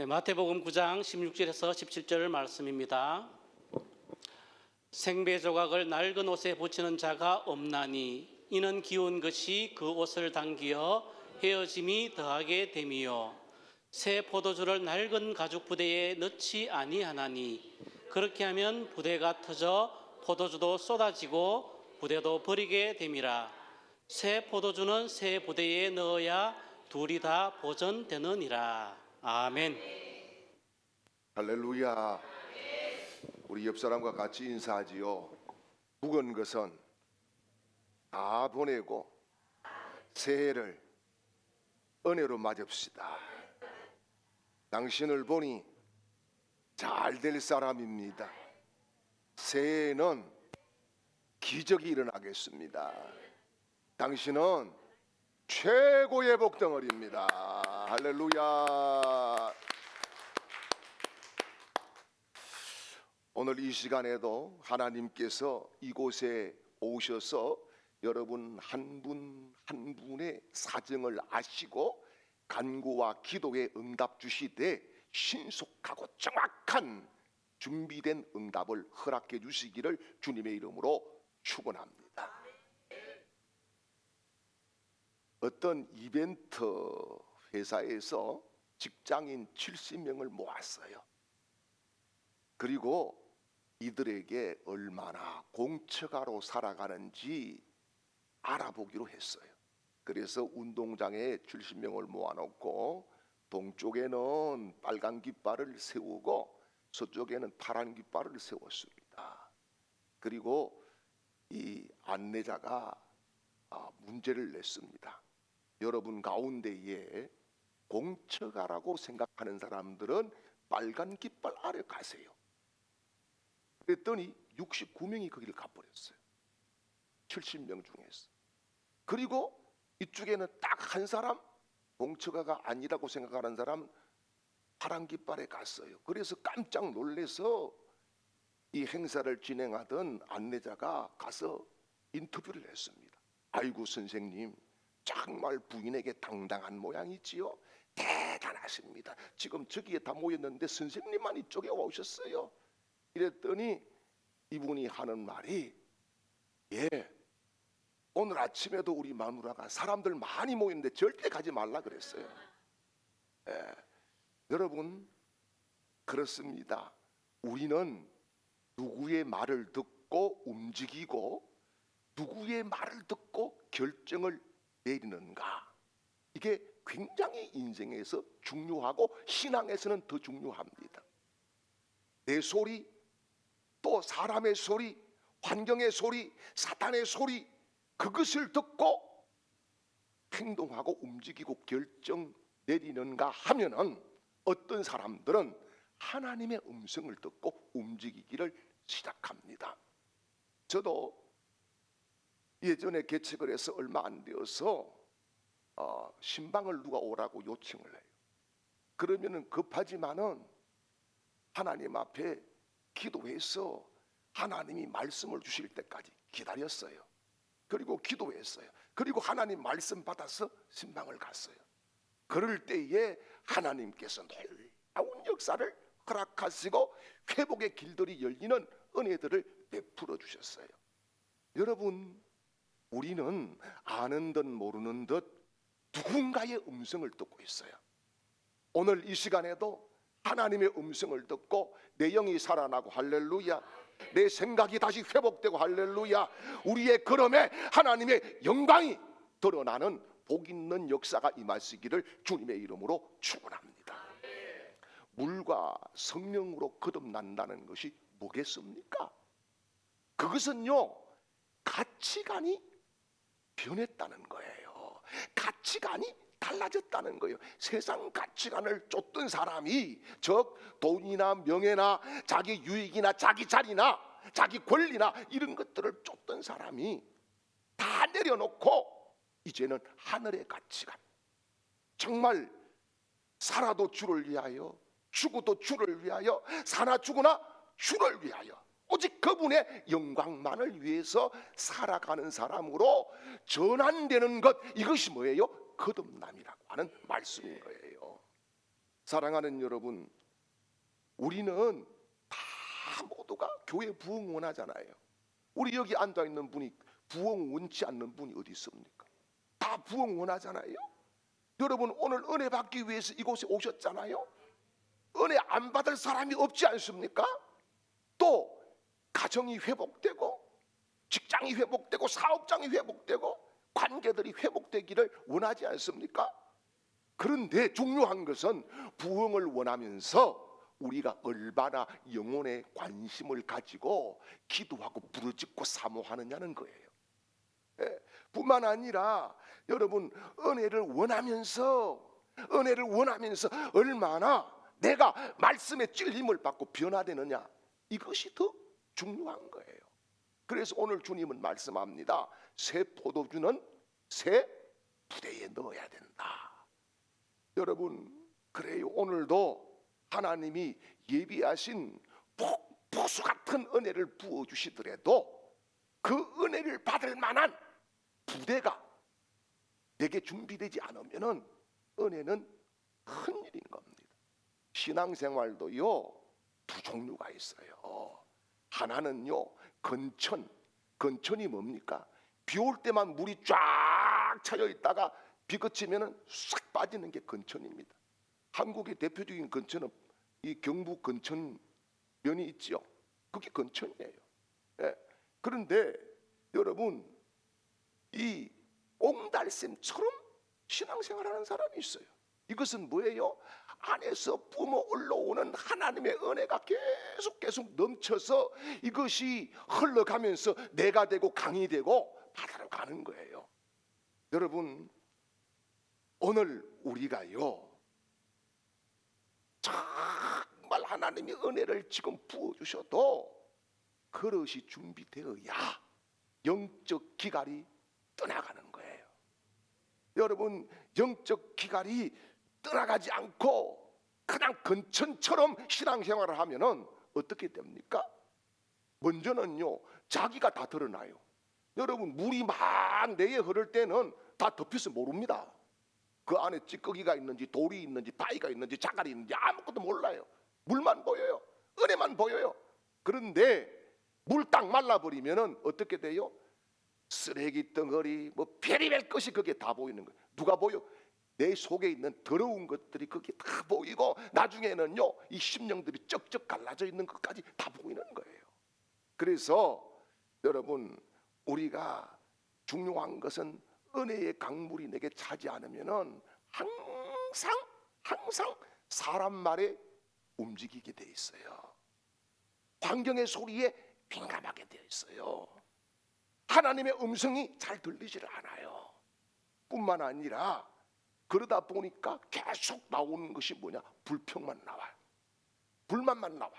마태복음 9장 16절에서 17절 말씀입니다. 생배 조각을 낡은 옷에 붙이는 자가 없나니 이는 기운 것이 그 옷을 당기어 헤어짐이 더하게 됨이요 새 포도주를 낡은 가죽 부대에 넣지 아니하나니 그렇게 하면 부대가 터져 포도주도 쏟아지고 부대도 버리게 됨이라. 새 포도주는 새 부대에 넣어야 둘이 다 보존되느니라. 아멘. 할렐루야. 우리 옆 사람과 같이 인사하지요. 묵은 것은 다 보내고 새해를 은혜로 맞읍시다. 당신을 보니 잘 될 사람입니다. 새해에는 기적이 일어나겠습니다. 당신은 최고의 복덩어리입니다. 할렐루야. 오늘 이 시간에도 하나님께서 이곳에 오셔서 여러분 한 분 한 분의 사정을 아시고 간구와 기도에 응답 주시되 신속하고 정확한 준비된 응답을 허락해 주시기를 주님의 이름으로 축원합니다. 어떤 이벤트 회사에서 직장인 70명을 모았어요. 그리고 이들에게 얼마나 공처가로 살아가는지 알아보기로 했어요. 그래서 운동장에 70명을 모아놓고 동쪽에는 빨간 깃발을 세우고 서쪽에는 파란 깃발을 세웠습니다. 그리고 이 안내자가 문제를 냈습니다. 여러분 가운데에 공처가라고 생각하는 사람들은 빨간 깃발 아래 가세요. 그랬더니 69명이 거기를 가버렸어요. 70명 중에서. 그리고 이쪽에는 딱 한 사람, 공처가가 아니라고 생각하는 사람 파란 깃발에 갔어요. 그래서 깜짝 놀라서 이 행사를 진행하던 안내자가 가서 인터뷰를 했습니다. 아이고 선생님, 정말 부인에게 당당한 모양이지요. 대단하십니다. 지금 저기에 다 모였는데 선생님만 이쪽에 오셨어요. 이랬더니 이분이 하는 말이 오늘 아침에도 우리 마누라가 사람들 많이 모이는데 절대 가지 말라 그랬어요. 여러분 그렇습니다. 우리는 누구의 말을 듣고 움직이고 누구의 말을 듣고 결정을 내리는가, 이게 굉장히 인생에서 중요하고 신앙에서는 더 중요합니다. 내 소리, 또 사람의 소리, 환경의 소리, 사탄의 소리, 그것을 듣고 행동하고 움직이고 결정 내리는가 하면은 어떤 사람들은 하나님의 음성을 듣고 움직이기를 시작합니다. 저도 예전에 개척을 해서 얼마 안 되어서 신방을 누가 오라고 요청을 해요. 그러면은 급하지만은 하나님 앞에 기도해서 하나님이 말씀을 주실 때까지 기다렸어요. 그리고 기도했어요. 그리고 하나님 말씀 받아서 신방을 갔어요. 그럴 때에 하나님께서 놀라운 역사를 허락하시고 회복의 길들이 열리는 은혜들을 베풀어 주셨어요. 여러분, 우리는 아는 듯 모르는 듯 누군가의 음성을 듣고 있어요. 오늘 이 시간에도 하나님의 음성을 듣고 내 영이 살아나고 할렐루야, 내 생각이 다시 회복되고 할렐루야, 우리의 걸음에 하나님의 영광이 드러나는 복 있는 역사가 임하시기를 주님의 이름으로 축원합니다. 물과 성령으로 거듭난다는 것이 뭐겠습니까? 그것은요, 가치관이 변했다는 거예요. 가치관이 달라졌다는 거예요. 세상 가치관을 쫓던 사람이, 즉 돈이나 명예나 자기 유익이나 자기 자리나 자기 권리나 이런 것들을 쫓던 사람이 다 내려놓고 이제는 하늘의 가치관, 정말 살아도 주를 위하여 죽어도 주를 위하여 사나 죽으나 주를 위하여 오직 그분의 영광만을 위해서 살아가는 사람으로 전환되는 것, 이것이 뭐예요? 거듭남이라고 하는 말씀인 거예요. 사랑하는 여러분, 우리는 다 모두가 교회 부흥 원하잖아요. 우리 여기 앉아 있는 분이 부흥 원치 않는 분이 어디 있습니까? 다 부흥 원하잖아요. 여러분, 오늘 은혜 받기 위해서 이곳에 오셨잖아요. 은혜 안 받을 사람이 없지 않습니까? 또 가정이 회복되고 직장이 회복되고 사업장이 회복되고 관계들이 회복되기를 원하지 않습니까? 그런데 중요한 것은 부흥을 원하면서 우리가 얼마나 영혼에 관심을 가지고 기도하고 부르짖고 사모하느냐는 거예요. 예, 뿐만 아니라 여러분, 은혜를 원하면서 얼마나 내가 말씀의 찔림을 받고 변화되느냐, 이것이 더 중요한 거예요. 그래서 오늘 주님은 말씀합니다. 새 포도주는 새 부대에 넣어야 된다. 여러분, 그래요. 오늘도 하나님이 예비하신 폭포수 같은 은혜를 부어주시더라도 그 은혜를 받을 만한 부대가 내게 준비되지 않으면 은혜는 큰일인 겁니다. 신앙생활도요, 두 종류가 있어요. 하나는요, 건천이 뭡니까? 비 올 때만 물이 쫙 차여 있다가 비 그치면은 싹 빠지는 게 건천입니다. 한국의 대표적인 건천은 이 경북 건천면이 있지요. 그게 건천이에요. 예. 그런데 여러분, 이 옹달샘처럼 신앙생활하는 사람이 있어요. 이것은 뭐예요? 안에서 뿜어 올라오는 하나님의 은혜가 계속 넘쳐서 이것이 흘러가면서 내가 되고 강이 되고 바다로 가는 거예요. 여러분, 오늘 우리가요, 정말 하나님의 은혜를 지금 부어주셔도 그릇이 준비되어야 영적 기갈이 떠나가는 거예요. 여러분, 영적 기갈이 떠나가지 않고 그냥 건천처럼 신앙생활을 하면은 어떻게 됩니까? 먼저는요, 자기가 다 드러나요. 여러분, 물이 막 내에 흐를 때는 다 덮여서 모릅니다. 그 안에 찌꺼기가 있는지 돌이 있는지 바위가 있는지 자갈이 있는지 아무것도 몰라요. 물만 보여요. 은혜만 보여요. 그런데 물 딱 말라버리면은 어떻게 돼요? 쓰레기 덩어리 뭐 별의별 것이 그게 다 보이는 거예요. 누가 보여? 내 속에 있는 더러운 것들이 그게 다 보이고 나중에는요, 이 심령들이 쩍쩍 갈라져 있는 것까지 다 보이는 거예요. 그래서 여러분, 우리가 중요한 것은 은혜의 강물이 내게 차지 않으면은 항상 사람 말에 움직이게 돼 있어요. 환경의 소리에 민감하게 되어 있어요. 하나님의 음성이 잘 들리지를 않아요. 뿐만 아니라 그러다 보니까 계속 나오는 것이 뭐냐? 불평만 나와요. 불만만 나와.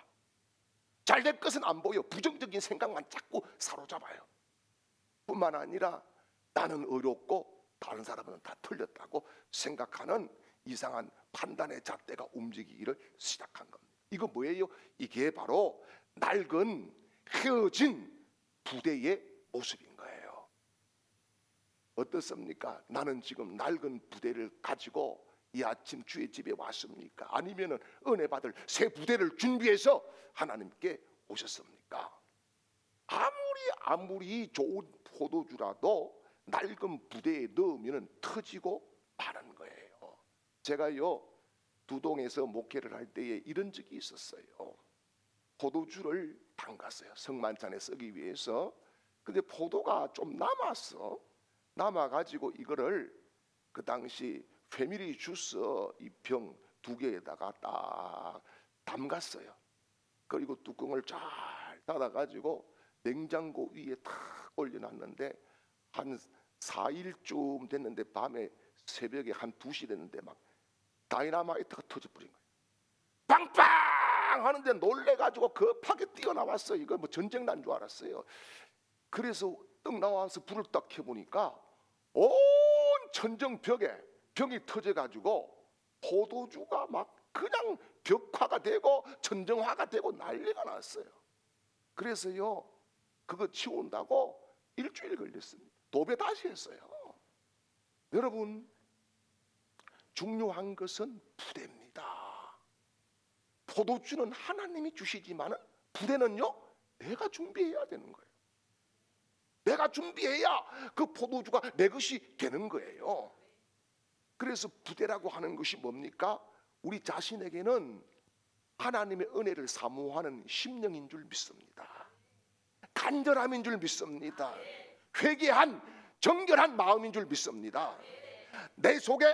잘 될 것은 안 보여. 부정적인 생각만 자꾸 사로잡아요. 뿐만 아니라 나는 의롭고 다른 사람은 다 틀렸다고 생각하는 이상한 판단의 잣대가 움직이기를 시작한 겁니다. 이거 뭐예요? 이게 바로 낡은 헤어진 부대의 모습인 거예요. 어떻습니까? 나는 지금 낡은 부대를 가지고 이 아침 주의 집에 왔습니까? 아니면은 은혜 받을 새 부대를 준비해서 하나님께 오셨습니까? 아무리 좋은 포도주라도 낡은 부대에 넣으면 터지고 마는 거예요. 제가요, 두동에서 목회를 할 때에 이런 적이 있었어요. 포도주를 담갔어요. 성만찬에 쓰기 위해서. 근데 포도가 좀 남아가지고 이거를 그 당시 패밀리 주스 이 병 2개에다가 딱 담갔어요. 그리고 뚜껑을 잘 닫아가지고 냉장고 위에 탁 올려놨는데 한 4일쯤 됐는데 밤에 새벽에 한 2시 됐는데 막 다이나마이트가 터져버린 거예요. 빵빵 하는데 놀래가지고 급하게 뛰어나왔어. 이거 뭐 전쟁 난 줄 알았어요. 그래서 떡 나와서 불을 딱 켜보니까 온 천정벽에 병이 터져가지고 포도주가 막 그냥 벽화가 되고 천정화가 되고 난리가 났어요. 그래서요, 그거 치운다고 일주일 걸렸습니다. 도배 다시 했어요. 여러분, 중요한 것은 부대입니다. 포도주는 하나님이 주시지만 부대는요 내가 준비해야 되는 거예요. 내가 준비해야 그 포도주가 내 것이 되는 거예요. 그래서 부대라고 하는 것이 뭡니까? 우리 자신에게는 하나님의 은혜를 사모하는 심령인 줄 믿습니다. 간절함인 줄 믿습니다. 회개한 정결한 마음인 줄 믿습니다. 내 속에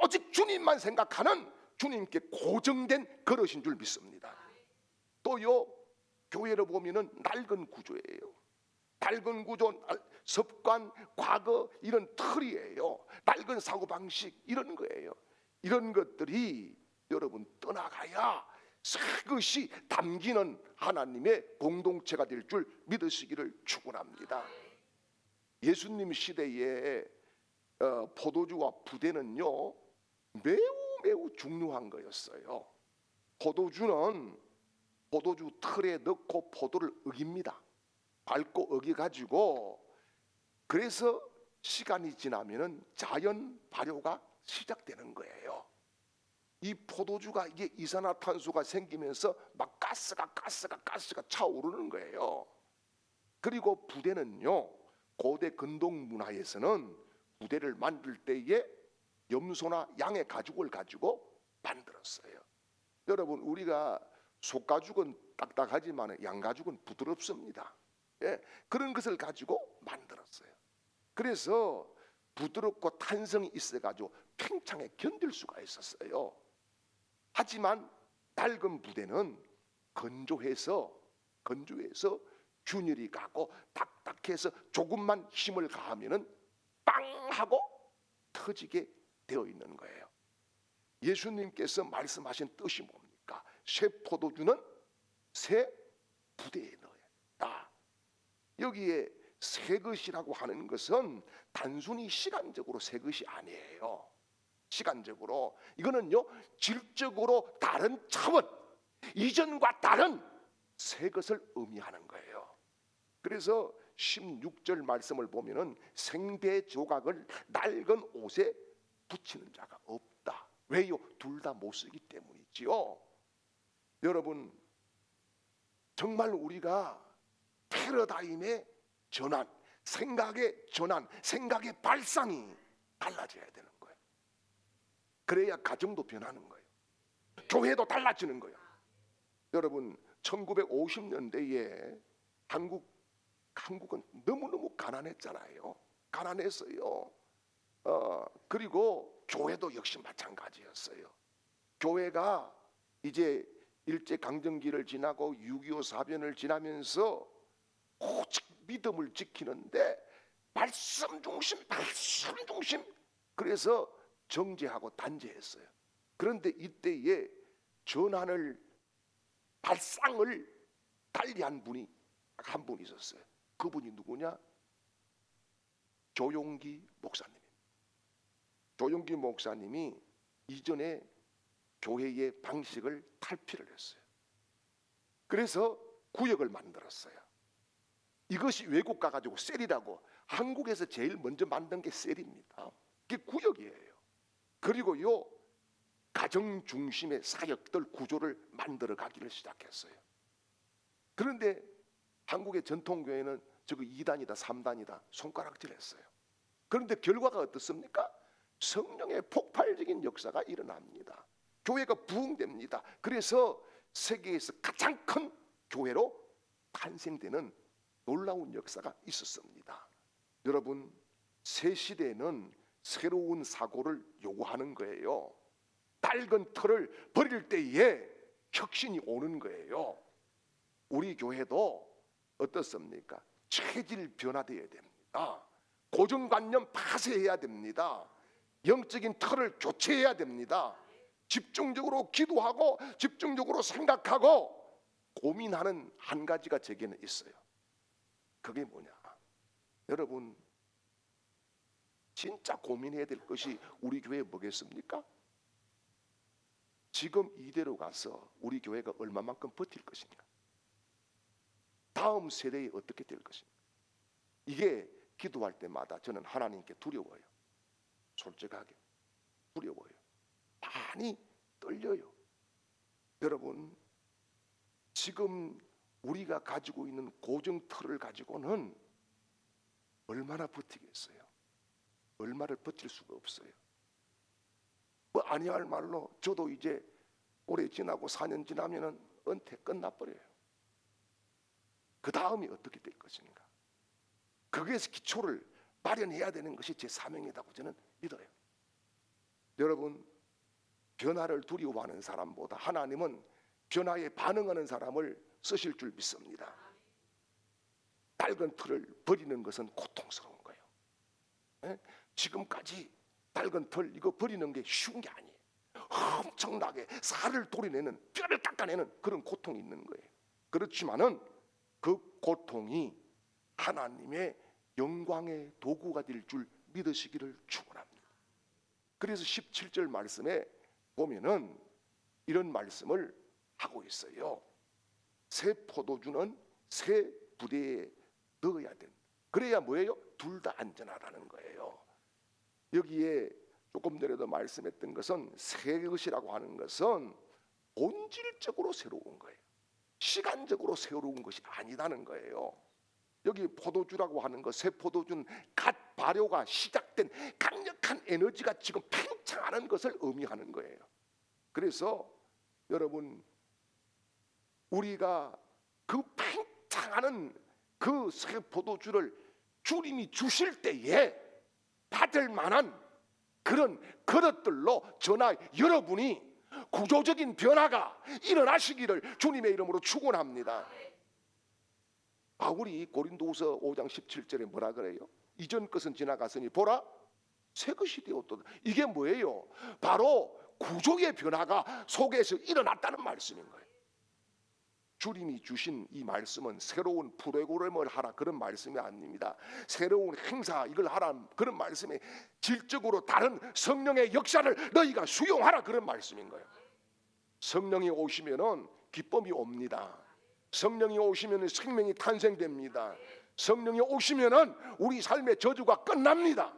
오직 주님만 생각하는 주님께 고정된 그릇인 줄 믿습니다. 또요 교회를 보면은 낡은 구조예요. 낡은 구조, 습관, 과거 이런 틀이에요. 낡은 사고방식 이런 거예요. 이런 것들이 여러분 떠나가야 그것이 담기는 하나님의 공동체가 될 줄 믿으시기를 축원합니다. 예수님 시대에 포도주와 부대는요 매우 중요한 거였어요. 포도주는 포도주 틀에 넣고 포도를 어깁니다. 밟고 어겨가지고 그래서 시간이 지나면은 자연 발효가 시작되는 거예요. 이 포도주가 이게 이산화탄소가 생기면서 막 가스가 차오르는 거예요. 그리고 부대는요 고대 근동 문화에서는 부대를 만들 때에 염소나 양의 가죽을 가지고 만들었어요. 여러분 우리가 소가죽은 딱딱하지만 양가죽은 부드럽습니다. 예, 그런 것을 가지고 만들었어요. 그래서 부드럽고 탄성이 있어가지고 팽창에 견딜 수가 있었어요. 하지만 낡은 부대는 건조해서 균열이 가고 딱딱해서 조금만 힘을 가하면은 빵 하고 터지게 되어 있는 거예요. 예수님께서 말씀하신 뜻이 뭡니까? 새 포도주는 새 부대에 넣어야 된다. 여기에 새 것이라고 하는 것은 단순히 시간적으로 새 것이 아니에요. 시간적으로 이거는요 질적으로 다른 차원, 이전과 다른 새 것을 의미하는 거예요. 그래서 16절 말씀을 보면은 생대 조각을 낡은 옷에 붙이는 자가 없다. 왜요? 둘 다 못 쓰기 때문이지요. 여러분 정말 우리가 패러다임의 전환, 생각의 전환, 생각의 발상이 달라져야 되는 거예요. 그래야 가정도 변하는 거예요. 교회도 달라지는 거예요. 여러분 1950년대에 한국은 너무너무 가난했잖아요. 가난했어요. 그리고 교회도 역시 마찬가지였어요. 교회가 이제 일제강점기를 지나고 6.25 사변을 지나면서 오직 믿음을 지키는데 말씀 중심 그래서 정죄하고 단죄했어요. 그런데 이때에 전환을 발상을 달리한 분이 한 분 있었어요. 그분이 누구냐? 조용기 목사님입니다. 조용기 목사님이 이전에 교회의 방식을 탈피를 했어요. 그래서 구역을 만들었어요. 이것이 외국 가가지고 셀이라고, 한국에서 제일 먼저 만든 게 셀입니다. 그게 구역이에요. 그리고요 가정 중심의 사역들 구조를 만들어 가기를 시작했어요. 그런데 한국의 전통교회는 저거 2단이다 3단이다 손가락질했어요. 그런데 결과가 어떻습니까? 성령의 폭발적인 역사가 일어납니다. 교회가 부흥됩니다. 그래서 세계에서 가장 큰 교회로 탄생되는 놀라운 역사가 있었습니다. 여러분 새 시대에는 새로운 사고를 요구하는 거예요. 낡은 틀을 버릴 때에 혁신이 오는 거예요. 우리 교회도 어떻습니까? 체질 변화되어야 됩니다. 고정관념 파쇄해야 됩니다. 영적인 틀을 교체해야 됩니다. 집중적으로 기도하고 집중적으로 생각하고 고민하는 한 가지가 제게는 있어요. 그게 뭐냐? 여러분 진짜 고민해야 될 것이 우리 교회에 뭐겠습니까? 지금 이대로 가서 우리 교회가 얼마만큼 버틸 것인가? 다음 세대에 어떻게 될 것인가? 이게 기도할 때마다 저는 하나님께 두려워요. 솔직하게 두려워요. 많이 떨려요. 여러분 지금 우리가 가지고 있는 고정틀을 가지고는 얼마나 버티겠어요? 얼마를 버틸 수가 없어요. 뭐 아니할 말로 저도 이제 올해 지나고 4년 지나면은 은퇴 끝나버려요. 그 다음이 어떻게 될 것인가? 거기에서 기초를 마련해야 되는 것이 제 사명이라고 저는 믿어요. 여러분, 변화를 두려워하는 사람보다 하나님은 변화에 반응하는 사람을 쓰실 줄 믿습니다. 낡은 틀을 버리는 것은 고통스러운 거예요. 예? 지금까지 낡은 틀 이거 버리는 게 쉬운 게 아니에요. 엄청나게 살을 도려내는, 뼈를 깎아내는 그런 고통이 있는 거예요. 그렇지만은 그 고통이 하나님의 영광의 도구가 될 줄 믿으시기를 축원합니다. 그래서 17절 말씀에 보면은 이런 말씀을 하고 있어요. 새 포도주는 새 부대에 넣어야 된다. 그래야 뭐예요? 둘 다 안전하다는 거예요. 여기에 조금 전에도 말씀했던 것은 새 것이라고 하는 것은 본질적으로 새로운 거예요. 시간적으로 새로운 것이 아니다는 거예요. 여기 포도주라고 하는 것, 새 포도주는 갓 발효가 시작된 강력한 에너지가 지금 팽창하는 것을 의미하는 거예요. 그래서 여러분, 우리가 그 팽창하는 그 새 포도주를 주님이 주실 때에 받을 만한 그런 그릇들로 저나 여러분이 구조적인 변화가 일어나시기를 주님의 이름으로 축원합니다. 바울이 고린도후서 5장 17절에 뭐라 그래요? 이전 것은 지나갔으니 보라 새 것이 되었도다. 이게 뭐예요? 바로 구조의 변화가 속에서 일어났다는 말씀인 거예요. 주님이 주신 이 말씀은 새로운 프로그램을 하라 그런 말씀이 아닙니다. 새로운 행사 이걸 하라 그런 말씀이 질적으로 다른 성령의 역사를 너희가 수용하라 그런 말씀인 거예요. 성령이 오시면은 기쁨이 옵니다. 성령이 오시면은 생명이 탄생됩니다. 성령이 오시면은 우리 삶의 저주가 끝납니다.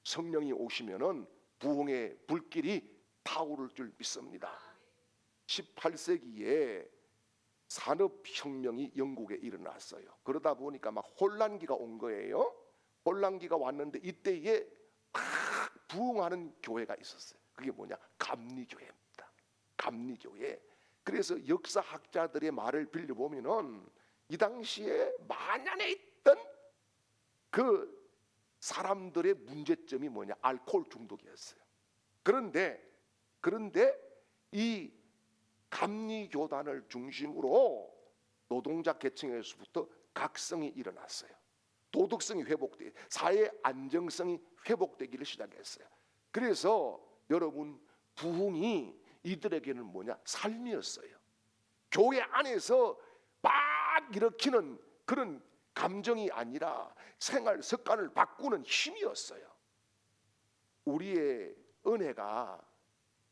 성령이 오시면은 부흥의 불길이 타오를 줄 믿습니다. 18세기에 산업혁명이 영국에 일어났어요. 그러다 보니까 막 혼란기가 온 거예요. 혼란기가 왔는데 이때에 막 부흥하는 교회가 있었어요. 그게 뭐냐? 감리교회입니다. 감리교회. 그래서 역사학자들의 말을 빌려보면은 이 당시에 만연해 있던 그 사람들의 문제점이 뭐냐? 알코올 중독이었어요. 그런데 이 감리교단을 중심으로 노동자 계층에서부터 각성이 일어났어요. 도덕성이 회복되고 사회 안정성이 회복되기를 시작했어요. 그래서 여러분 부흥이 이들에게는 뭐냐? 삶이었어요. 교회 안에서 막 일으키는 그런 감정이 아니라 생활 습관을 바꾸는 힘이었어요. 우리의 은혜가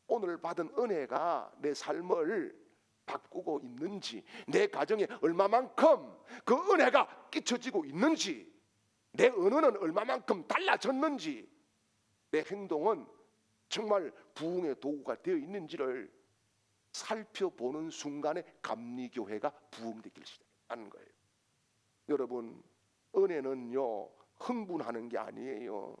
오늘 받은 은혜가 내 삶을 바꾸고 있는지, 내 가정에 얼마만큼 그 은혜가 끼쳐지고 있는지, 내 언어는 얼마만큼 달라졌는지, 내 행동은 정말 부흥의 도구가 되어 있는지를 살펴보는 순간에 감리교회가 부흥되기 시작하는 거예요. 여러분, 은혜는요 흥분하는 게 아니에요.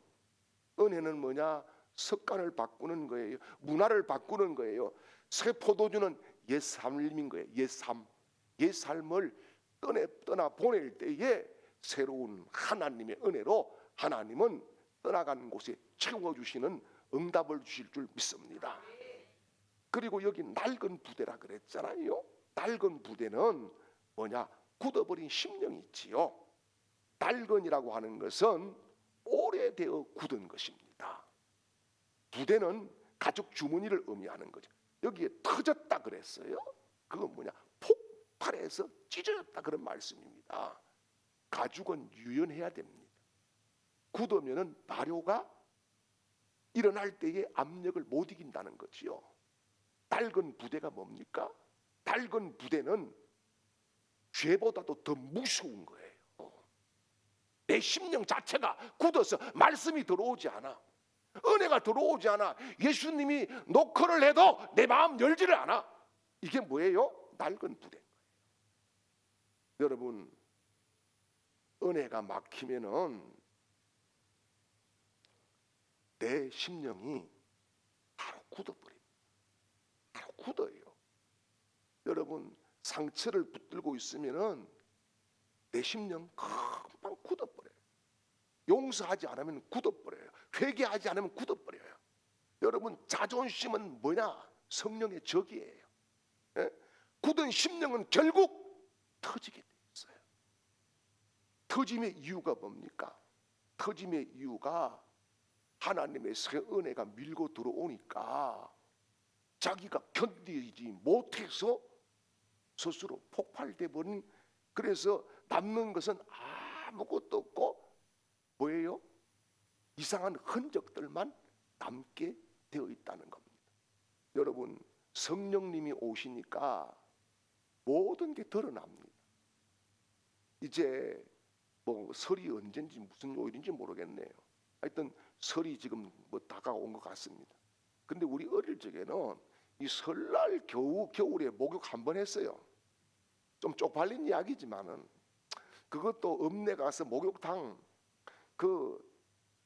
은혜는 뭐냐? 습관을 바꾸는 거예요. 문화를 바꾸는 거예요. 새 포도주는 옛 삶인 거예요. 옛 삶. 옛 삶을 떠나 보낼 때에 새로운 하나님의 은혜로 하나님은 떠나간 곳에 채워주시는 응답을 주실 줄 믿습니다. 그리고 여기 낡은 부대라 그랬잖아요. 낡은 부대는 뭐냐? 굳어버린 심령이 있지요. 낡은이라고 하는 것은 오래되어 굳은 것입니다. 부대는 가죽 주머니를 의미하는 거죠. 여기에 터졌다 그랬어요. 그건 뭐냐? 폭발해서 찢어졌다 그런 말씀입니다. 가죽은 유연해야 됩니다. 굳으면은 발효가 일어날 때의 압력을 못 이긴다는 거지요. 낡은 부대가 뭡니까? 낡은 부대는 죄보다도 더 무서운 거예요. 내 심령 자체가 굳어서 말씀이 들어오지 않아. 은혜가 들어오지 않아. 예수님이 노크를 해도 내 마음 열지를 않아. 이게 뭐예요? 낡은 부대인 거예요. 여러분, 은혜가 막히면은 내 심령이 바로 굳어버립니다. 바로 굳어요. 여러분, 상처를 붙들고 있으면은 내 심령 금방 굳어버려요. 용서하지 않으면 굳어버려요. 회개하지 않으면 굳어버려요. 여러분, 자존심은 뭐냐? 성령의 적이에요. 예? 굳은 심령은 결국 터지게 돼 있어요. 터짐의 이유가 뭡니까? 터짐의 이유가 하나님의 새 은혜가 밀고 들어오니까 자기가 견디지 못해서 스스로 폭발돼 버린, 그래서 남는 것은 아무것도 없고 뭐예요? 이상한 흔적들만 남게 되어 있다는 겁니다. 여러분, 성령님이 오시니까 모든 게 드러납니다. 이제 뭐 설이 언젠지 무슨 요일인지 모르겠네요. 하여튼 설이 지금 뭐 다가온 것 같습니다. 근데 우리 어릴 적에는 이 설날 겨울에 목욕 한 번 했어요. 좀 쪽팔린 이야기지만은 그것도 읍내 가서 목욕탕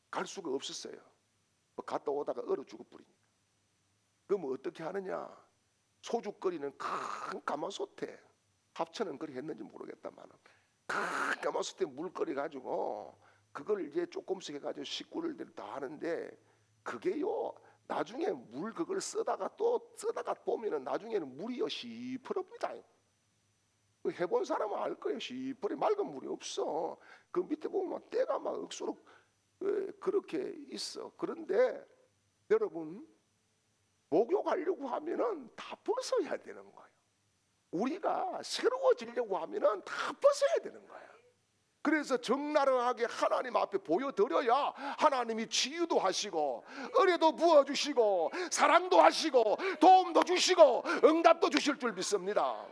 갈 수가 없었어요. 뭐 갔다 오다가 얼어 죽어 버리니까. 그럼 어떻게 하느냐? 소주거리는 큰 가마솥에, 합천은 그리 했는지 모르겠다만은 큰 가마솥에 물 끓여 가지고 그걸 이제 조금씩 해가지고 식구를 다 하는데, 그게요 나중에 물 그걸 쓰다가 보면은 나중에는 물이요 시퍼럽니다. 해본 사람은 알 거예요. 시퍼리 맑은 물이 없어. 그 밑에 보면 때가 막 억수로 그렇게 있어. 그런데 여러분, 목욕하려고 하면은 다 벗어야 되는 거예요. 우리가 새로워지려고 하면은 다 벗어야 되는 거예요. 그래서 적나라하게 하나님 앞에 보여드려야 하나님이 치유도 하시고 은혜도 부어주시고 사랑도 하시고 도움도 주시고 응답도 주실 줄 믿습니다.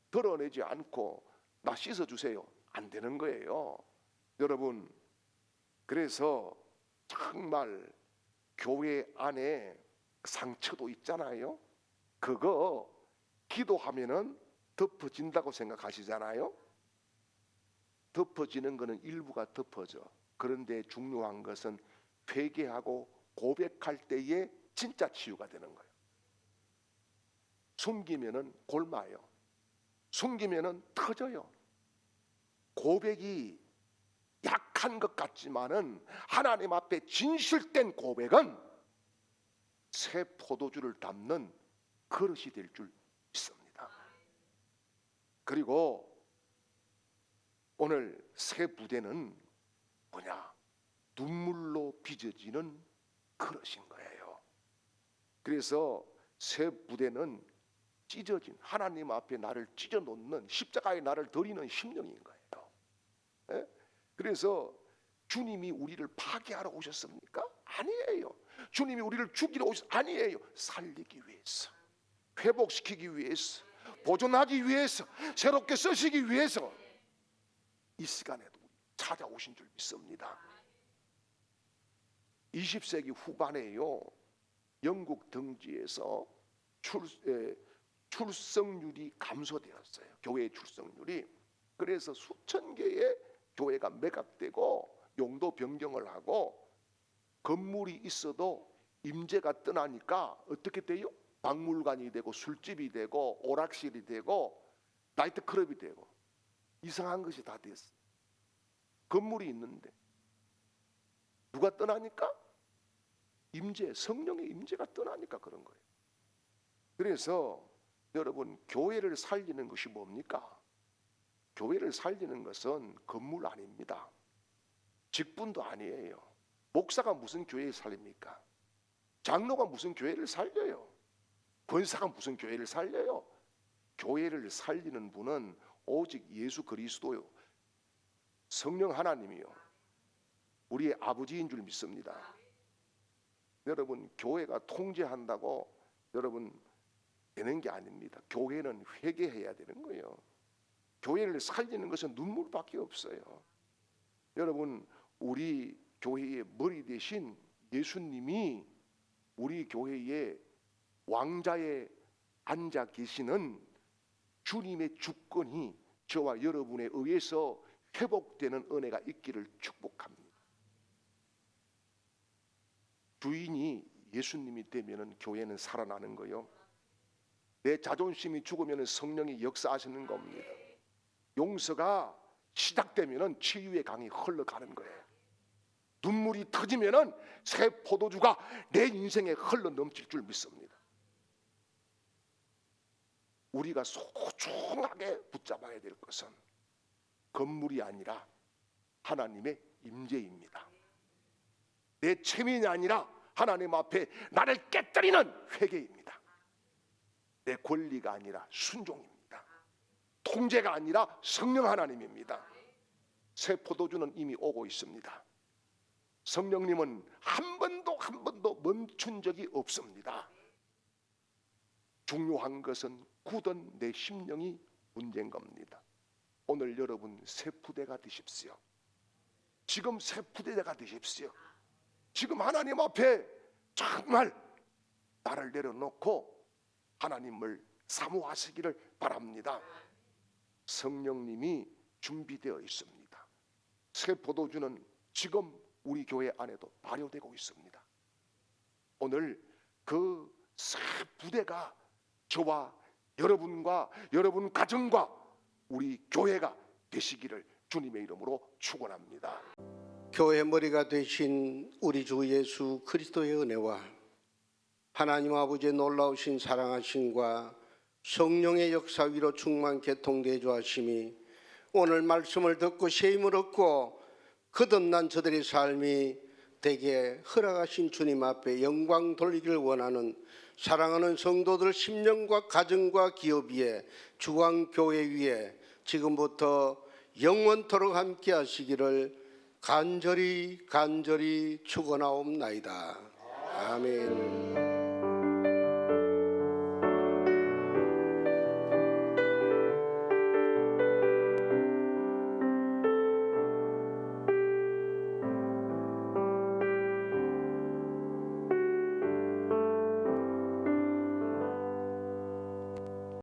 드러내지 않고 나 씻어주세요, 안 되는 거예요. 여러분, 그래서 정말 교회 안에 상처도 있잖아요. 그거 기도하면은 덮어진다고 생각하시잖아요. 덮어지는 것은 일부가 덮어져. 그런데 중요한 것은 회개하고 고백할 때에 진짜 치유가 되는 거예요. 숨기면은 골마요. 숨기면은 터져요. 고백이 약한 것 같지만은 하나님 앞에 진실된 고백은 새 포도주를 담는 그릇이 될 줄 믿습니다. 그리고 오늘 새 부대는 뭐냐? 눈물로 빚어지는 그릇인 거예요. 그래서 새 부대는 찢어진, 하나님 앞에 나를 찢어 놓는, 십자가에 나를 드리는 심령인 거예요. 예? 그래서 주님이 우리를 파괴하러 오셨습니까? 아니에요. 주님이 우리를 죽이러 아니에요. 살리기 위해서, 회복시키기 위해서, 보존하기 위해서, 새롭게 쓰시기 위해서 이 시간에도 찾아오신 줄 믿습니다. 20세기 후반에요, 영국 등지에서 출석률이 감소되었어요. 교회의 출석률이. 그래서 수천 개의 교회가 매각되고 용도 변경을 하고, 건물이 있어도 임대가 떠나니까 어떻게 돼요? 박물관이 되고 술집이 되고 오락실이 되고 나이트클럽이 되고 이상한 것이 다 됐어요. 건물이 있는데 누가 떠나니까? 성령의 임재가 떠나니까 그런 거예요. 그래서 여러분, 교회를 살리는 것이 뭡니까? 교회를 살리는 것은 건물 아닙니다. 직분도 아니에요. 목사가 무슨 교회를 살립니까? 장로가 무슨 교회를 살려요? 권사가 무슨 교회를 살려요? 교회를 살리는 분은 오직 예수 그리스도요, 성령 하나님이요, 우리의 아버지인 줄 믿습니다. 여러분, 교회가 통제한다고 여러분 되는 게 아닙니다. 교회는 회개해야 되는 거예요. 교회를 살리는 것은 눈물밖에 없어요. 여러분, 우리 교회의 머리 대신 예수님이 우리 교회의 왕자에 앉아 계시는 주님의 주권이 저와 여러분에 의해서 회복되는 은혜가 있기를 축복합니다. 주인이 예수님이 되면은 교회는 살아나는 거요. 내 자존심이 죽으면은 성령이 역사하시는 겁니다. 용서가 시작되면은 치유의 강이 흘러가는 거예요. 눈물이 터지면은 새 포도주가 내 인생에 흘러 넘칠 줄 믿습니다. 우리가 소중하게 붙잡아야 될 것은 건물이 아니라 하나님의 임재입니다. 내 체면이 아니라 하나님 앞에 나를 깨뜨리는 회개입니다. 내 권리가 아니라 순종입니다. 통제가 아니라 성령 하나님입니다. 새 포도주는 이미 오고 있습니다. 성령님은 한 번도 멈춘 적이 없습니다. 중요한 것은 굳은 내 심령이 문제인 겁니다. 오늘 여러분 새 푸대가 되십시오. 지금 새 푸대가 되십시오. 지금 하나님 앞에 정말 나를 내려놓고 하나님을 사모하시기를 바랍니다. 성령님이 준비되어 있습니다. 새 포도주는 지금 우리 교회 안에도 발효되고 있습니다. 오늘 그 새 부대가 저와 여러분과 여러분 가정과 우리 교회가 되시기를 주님의 이름으로 축원합니다. 교회 머리가 되신 우리 주 예수 그리스도의 은혜와 하나님 아버지의 놀라우신 사랑하심과 성령의 역사 위로 충만 개통되어 하심이 오늘 말씀을 듣고 새 힘을 얻고 거듭난 저들의 삶이 되게 허락하신 주님 앞에 영광 돌리기를 원하는 사랑하는 성도들 10년과 가정과 기업 위에 주광교회 위에 지금부터 영원토록 함께 하시기를 간절히 축원하옵나이다. 아멘.